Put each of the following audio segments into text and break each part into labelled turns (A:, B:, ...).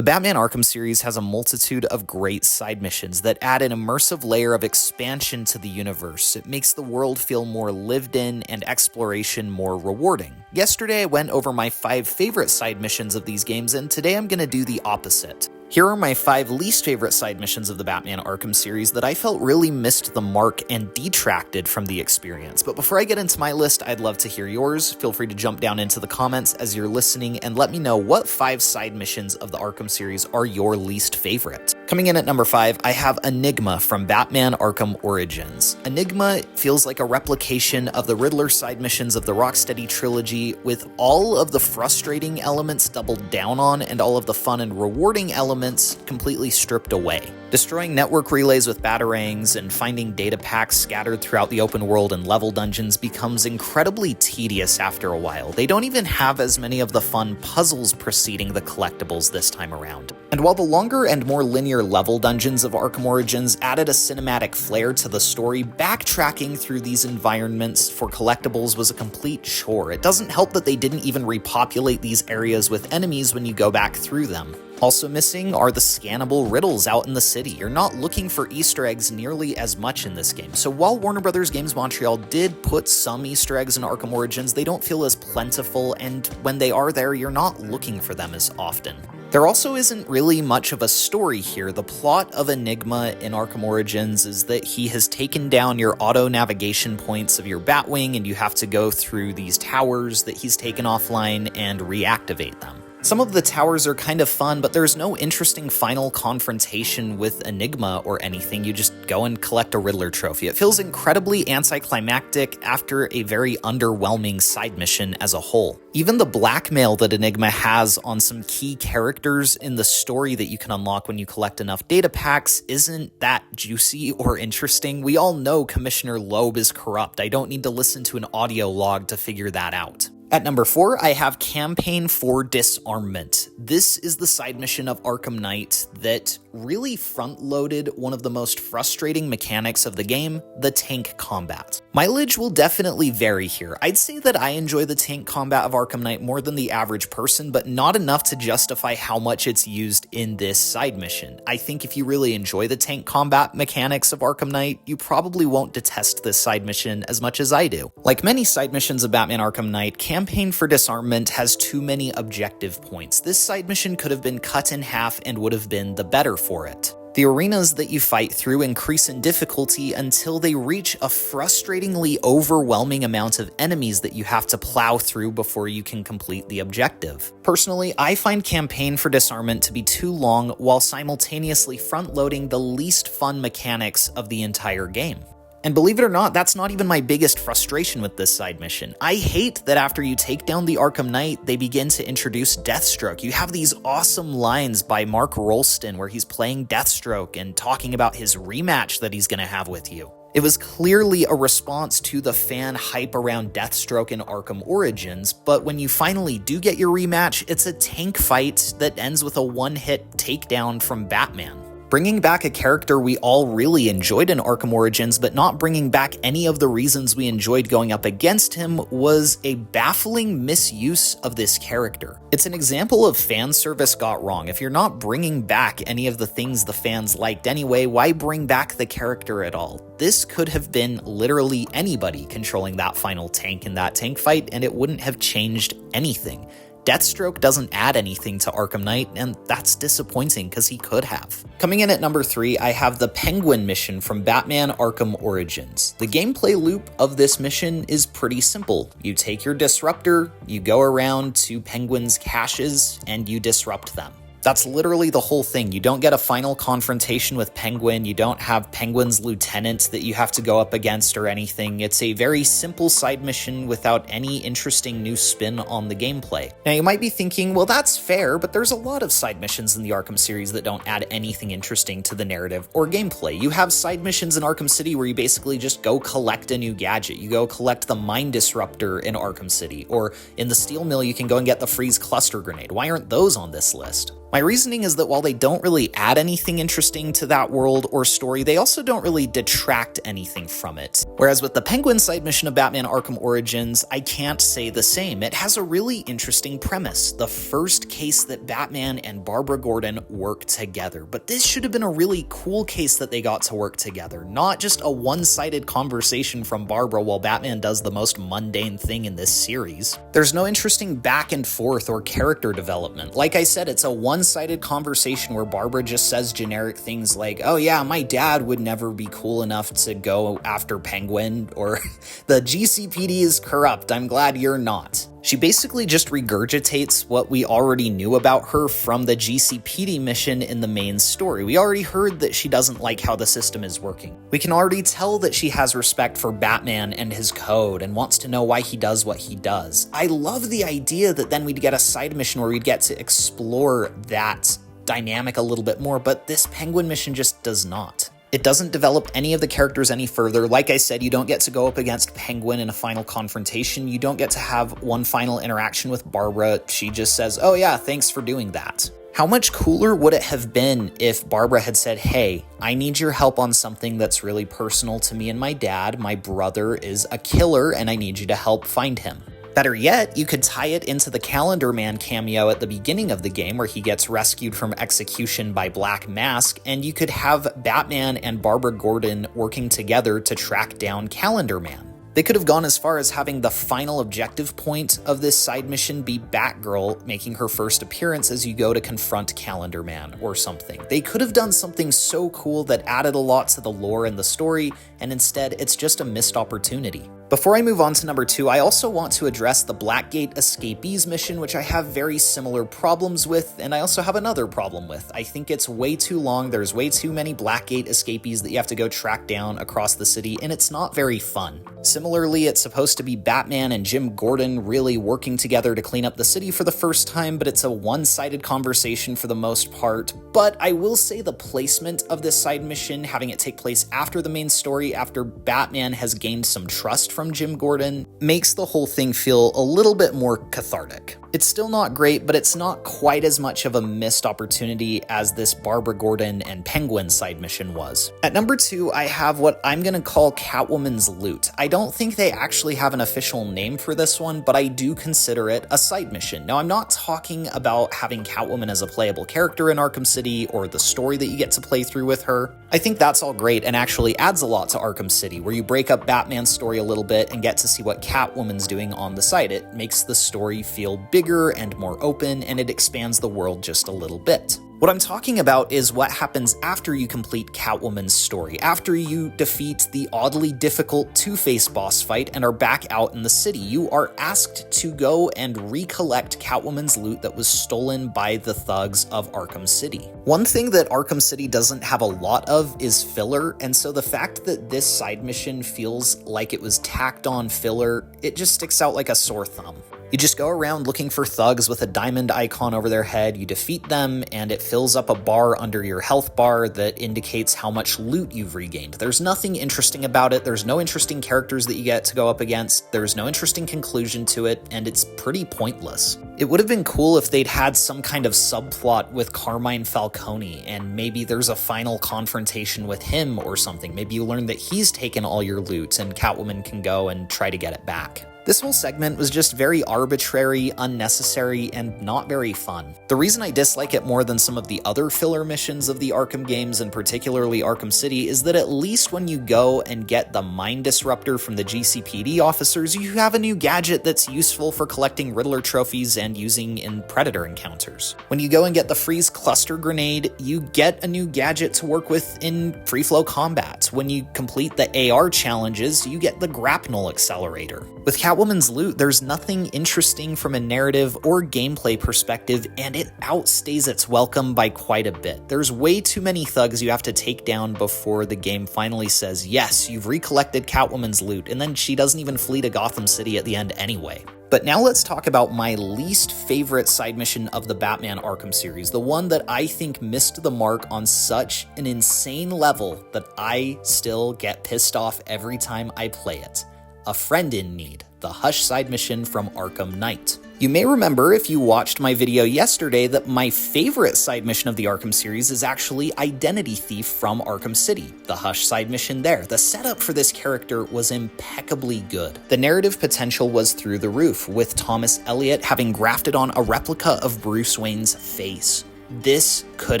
A: The Batman Arkham series has a multitude of great side missions that add an immersive layer of expansion to the universe. It makes the world feel more lived in and exploration more rewarding. Yesterday I went over my 5 favorite side missions of these games, and today I'm going to do the opposite. Here are my 5 least favorite side missions of the Batman Arkham series that I felt really missed the mark and detracted from the experience. But before I get into my list, I'd love to hear yours. Feel free to jump down into the comments as you're listening and let me know what 5 side missions of the Arkham series are your least favorite. Coming in at number 5, I have Enigma from Batman Arkham Origins. Enigma feels like a replication of the Riddler side missions of the Rocksteady trilogy, with all of the frustrating elements doubled down on and all of the fun and rewarding elements completely stripped away. Destroying network relays with batarangs and finding data packs scattered throughout the open world and level dungeons becomes incredibly tedious after a while. They don't even have as many of the fun puzzles preceding the collectibles this time around. And while the longer and more linear level dungeons of Arkham Origins added a cinematic flair to the story, backtracking through these environments for collectibles was a complete chore. It doesn't help that they didn't even repopulate these areas with enemies when you go back through them. Also missing are the scannable riddles out in the city. You're not looking for Easter eggs nearly as much in this game. So while Warner Bros. Games Montreal did put some Easter eggs in Arkham Origins, they don't feel as plentiful, and when they are there, you're not looking for them as often. There also isn't really much of a story here. The plot of Enigma in Arkham Origins is that he has taken down your auto navigation points of your Batwing, and you have to go through these towers that he's taken offline and reactivate them. Some of the towers are kind of fun, but there's no interesting final confrontation with Enigma or anything. You just go and collect a Riddler trophy. It feels incredibly anticlimactic after a very underwhelming side mission as a whole. Even the blackmail that Enigma has on some key characters in the story that you can unlock when you collect enough data packs isn't that juicy or interesting. We all know Commissioner Loeb is corrupt. I don't need to listen to an audio log to figure that out. At number 4, I have Campaign for Disarmament. This is the side mission of Arkham Knight that really front-loaded one of the most frustrating mechanics of the game, the tank combat. Mileage will definitely vary here. I'd say that I enjoy the tank combat of Arkham Knight more than the average person, but not enough to justify how much it's used in this side mission. I think if you really enjoy the tank combat mechanics of Arkham Knight, you probably won't detest this side mission as much as I do. Like many side missions of Batman Arkham Knight, Campaign for Disarmament has too many objective points. This side mission could have been cut in half and would have been the better for it. The arenas that you fight through increase in difficulty until they reach a frustratingly overwhelming amount of enemies that you have to plow through before you can complete the objective. Personally, I find Campaign for Disarmament to be too long while simultaneously front-loading the least fun mechanics of the entire game. And believe it or not, that's not even my biggest frustration with this side mission. I hate that after you take down the Arkham Knight, they begin to introduce Deathstroke. You have these awesome lines by Mark Rolston where he's playing Deathstroke and talking about his rematch that he's going to have with you. It was clearly a response to the fan hype around Deathstroke in Arkham Origins, but when you finally do get your rematch, it's a tank fight that ends with a one-hit takedown from Batman. Bringing back a character we all really enjoyed in Arkham Origins, but not bringing back any of the reasons we enjoyed going up against him was a baffling misuse of this character. It's an example of fan service got wrong. If you're not bringing back any of the things the fans liked anyway, why bring back the character at all? This could have been literally anybody controlling that final tank in that tank fight, and it wouldn't have changed anything. Deathstroke doesn't add anything to Arkham Knight, and that's disappointing because he could have. Coming in at number 3, I have the Penguin mission from Batman Arkham Origins. The gameplay loop of this mission is pretty simple. You take your disruptor, you go around to Penguin's caches, and you disrupt them. That's literally the whole thing. You don't get a final confrontation with Penguin. You don't have Penguin's lieutenant that you have to go up against or anything. It's a very simple side mission without any interesting new spin on the gameplay. Now you might be thinking, well, that's fair, but there's a lot of side missions in the Arkham series that don't add anything interesting to the narrative or gameplay. You have side missions in Arkham City where you basically just go collect a new gadget. You go collect the Mind Disruptor in Arkham City, or in the Steel Mill you can go and get the Freeze Cluster Grenade. Why aren't those on this list? My reasoning is that while they don't really add anything interesting to that world or story, they also don't really detract anything from it. Whereas with the Penguin side mission of Batman Arkham Origins, I can't say the same. It has a really interesting premise, the first case that Batman and Barbara Gordon work together. But this should have been a really cool case that they got to work together, not just a one-sided conversation from Barbara while Batman does the most mundane thing in this series. There's no interesting back and forth or character development. Like I said, it's a one-sided conversation where Barbara just says generic things like, oh yeah, my dad would never be cool enough to go after Penguin, or the GCPD is corrupt, I'm glad you're not. She basically just regurgitates what we already knew about her from the GCPD mission in the main story. We already heard that she doesn't like how the system is working. We can already tell that she has respect for Batman and his code and wants to know why he does what he does. I love the idea that then we'd get a side mission where we'd get to explore that dynamic a little bit more, but this Penguin mission just does not. It doesn't develop any of the characters any further. Like I said, you don't get to go up against Penguin in a final confrontation. You don't get to have one final interaction with Barbara. She just says, oh yeah, thanks for doing that. How much cooler would it have been if Barbara had said, hey, I need your help on something that's really personal to me and my dad. My brother is a killer and I need you to help find him. Better yet, you could tie it into the Calendar Man cameo at the beginning of the game where he gets rescued from execution by Black Mask, and you could have Batman and Barbara Gordon working together to track down Calendar Man. They could have gone as far as having the final objective point of this side mission be Batgirl making her first appearance as you go to confront Calendar Man or something. They could have done something so cool that added a lot to the lore and the story, and instead it's just a missed opportunity. Before I move on to number 2, I also want to address the Blackgate Escapees mission, which I have very similar problems with, and I also have another problem with. I think it's way too long, there's way too many Blackgate escapees that you have to go track down across the city, and it's not very fun. Similarly, it's supposed to be Batman and Jim Gordon really working together to clean up the city for the first time, but it's a one-sided conversation for the most part. But I will say the placement of this side mission, having it take place after the main story, after Batman has gained some trust from Jim Gordon, makes the whole thing feel a little bit more cathartic. It's still not great, but it's not quite as much of a missed opportunity as this Barbara Gordon and Penguin side mission was. At number 2, I have what I'm gonna call Catwoman's Loot. I don't think they actually have an official name for this one, but I do consider it a side mission. Now, I'm not talking about having Catwoman as a playable character in Arkham City or the story that you get to play through with her. I think that's all great and actually adds a lot to Arkham City, where you break up Batman's story a little bit and get to see what Catwoman's doing on the side. It makes the story feel bigger and more open, and it expands the world just a little bit. What I'm talking about is what happens after you complete Catwoman's story, after you defeat the oddly difficult Two-Face boss fight and are back out in the city. You are asked to go and recollect Catwoman's loot that was stolen by the thugs of Arkham City. One thing that Arkham City doesn't have a lot of is filler, and so the fact that this side mission feels like it was tacked on filler, it just sticks out like a sore thumb. You just go around looking for thugs with a diamond icon over their head, you defeat them, and it fills up a bar under your health bar that indicates how much loot you've regained. There's nothing interesting about it, there's no interesting characters that you get to go up against, there's no interesting conclusion to it, and it's pretty pointless. It would have been cool if they'd had some kind of subplot with Carmine Falcone, and maybe there's a final confrontation with him or something. Maybe you learn that he's taken all your loot and Catwoman can go and try to get it back. This whole segment was just very arbitrary, unnecessary, and not very fun. The reason I dislike it more than some of the other filler missions of the Arkham games, and particularly Arkham City, is that at least when you go and get the Mind Disruptor from the GCPD officers, you have a new gadget that's useful for collecting Riddler trophies and using in Predator encounters. When you go and get the Freeze Cluster Grenade, you get a new gadget to work with in free flow combat. When you complete the AR challenges, you get the Grapnel Accelerator. With Catwoman's loot, there's nothing interesting from a narrative or gameplay perspective, and it outstays its welcome by quite a bit. There's way too many thugs you have to take down before the game finally says, yes, you've recollected Catwoman's loot, and then she doesn't even flee to Gotham City at the end anyway. But now let's talk about my least favorite side mission of the Batman Arkham series, the one that I think missed the mark on such an insane level that I still get pissed off every time I play it. A Friend in Need, the Hush side mission from Arkham Knight. You may remember if you watched my video yesterday that my favorite side mission of the Arkham series is actually Identity Thief from Arkham City, the Hush side mission there. The setup for this character was impeccably good. The narrative potential was through the roof, with Thomas Elliot having grafted on a replica of Bruce Wayne's face. This could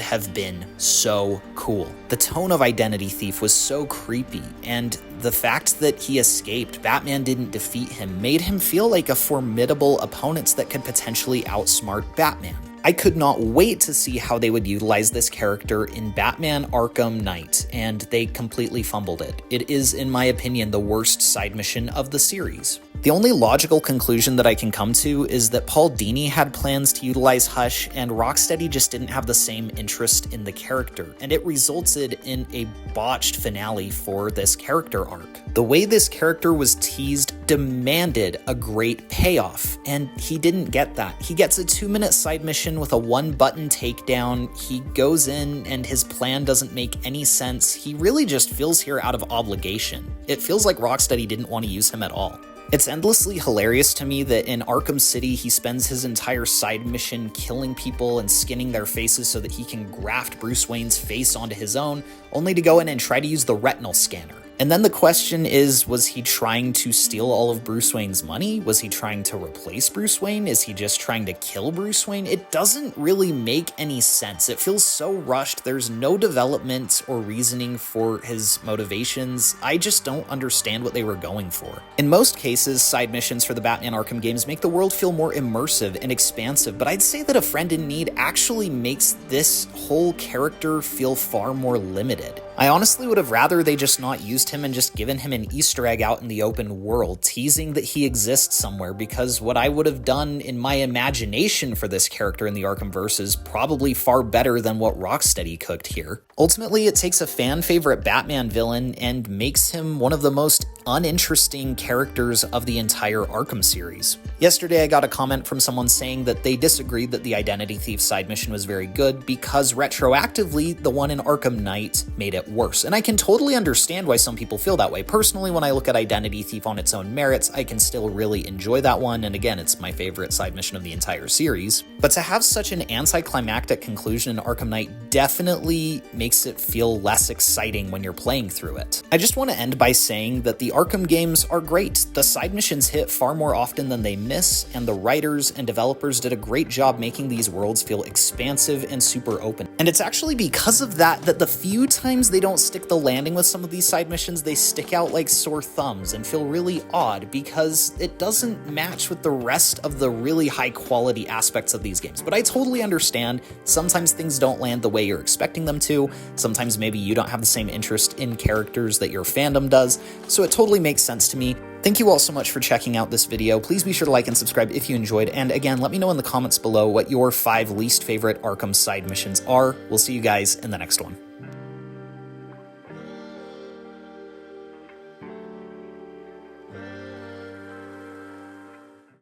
A: have been so cool. The tone of Identity Thief was so creepy, and the fact that he escaped, Batman didn't defeat him, made him feel like a formidable opponent that could potentially outsmart Batman. I could not wait to see how they would utilize this character in Batman Arkham Knight, and they completely fumbled it. It is, in my opinion, the worst side mission of the series. The only logical conclusion that I can come to is that Paul Dini had plans to utilize Hush, and Rocksteady just didn't have the same interest in the character, and it resulted in a botched finale for this character arc. The way this character was teased demanded a great payoff, and he didn't get that. He gets a 2-minute side mission with a 1-button takedown. He goes in and his plan doesn't make any sense. He really just feels here out of obligation. It feels like Rocksteady didn't want to use him at all. It's endlessly hilarious to me that in Arkham City, he spends his entire side mission killing people and skinning their faces so that he can graft Bruce Wayne's face onto his own, only to go in and try to use the retinal scanner. And then the question is, was he trying to steal all of Bruce Wayne's money? Was he trying to replace Bruce Wayne? Is he just trying to kill Bruce Wayne? It doesn't really make any sense. It feels so rushed. There's no development or reasoning for his motivations. I just don't understand what they were going for. In most cases, side missions for the Batman Arkham games make the world feel more immersive and expansive, but I'd say that A Friend in Need actually makes this whole character feel far more limited. I honestly would have rather they just not used him and just given him an Easter egg out in the open world, teasing that he exists somewhere, because what I would have done in my imagination for this character in the Arkhamverse is probably far better than what Rocksteady cooked here. Ultimately, it takes a fan-favorite Batman villain and makes him one of the most uninteresting characters of the entire Arkham series. Yesterday, I got a comment from someone saying that they disagreed that the Identity Thief side mission was very good because retroactively, the one in Arkham Knight made it worse. And I can totally understand why some people feel that way. Personally, when I look at Identity Thief on its own merits, I can still really enjoy that one, and again, it's my favorite side mission of the entire series. But to have such an anticlimactic conclusion in Arkham Knight definitely makes it feel less exciting when you're playing through it. I just want to end by saying that the Arkham games are great. The side missions hit far more often than they miss, and the writers and developers did a great job making these worlds feel expansive and super open. And it's actually because of that that the few times they don't stick the landing with some of these side missions, they stick out like sore thumbs and feel really odd because it doesn't match with the rest of the really high quality aspects of these games. But I totally understand, sometimes things don't land the way you're expecting them to, sometimes maybe you don't have the same interest in characters that your fandom does, so it totally makes sense to me. Thank you all so much for checking out this video. Please be sure to like and subscribe if you enjoyed, and again, let me know in the comments below what your 5 least favorite Arkham side missions are. We'll see you guys in the next one.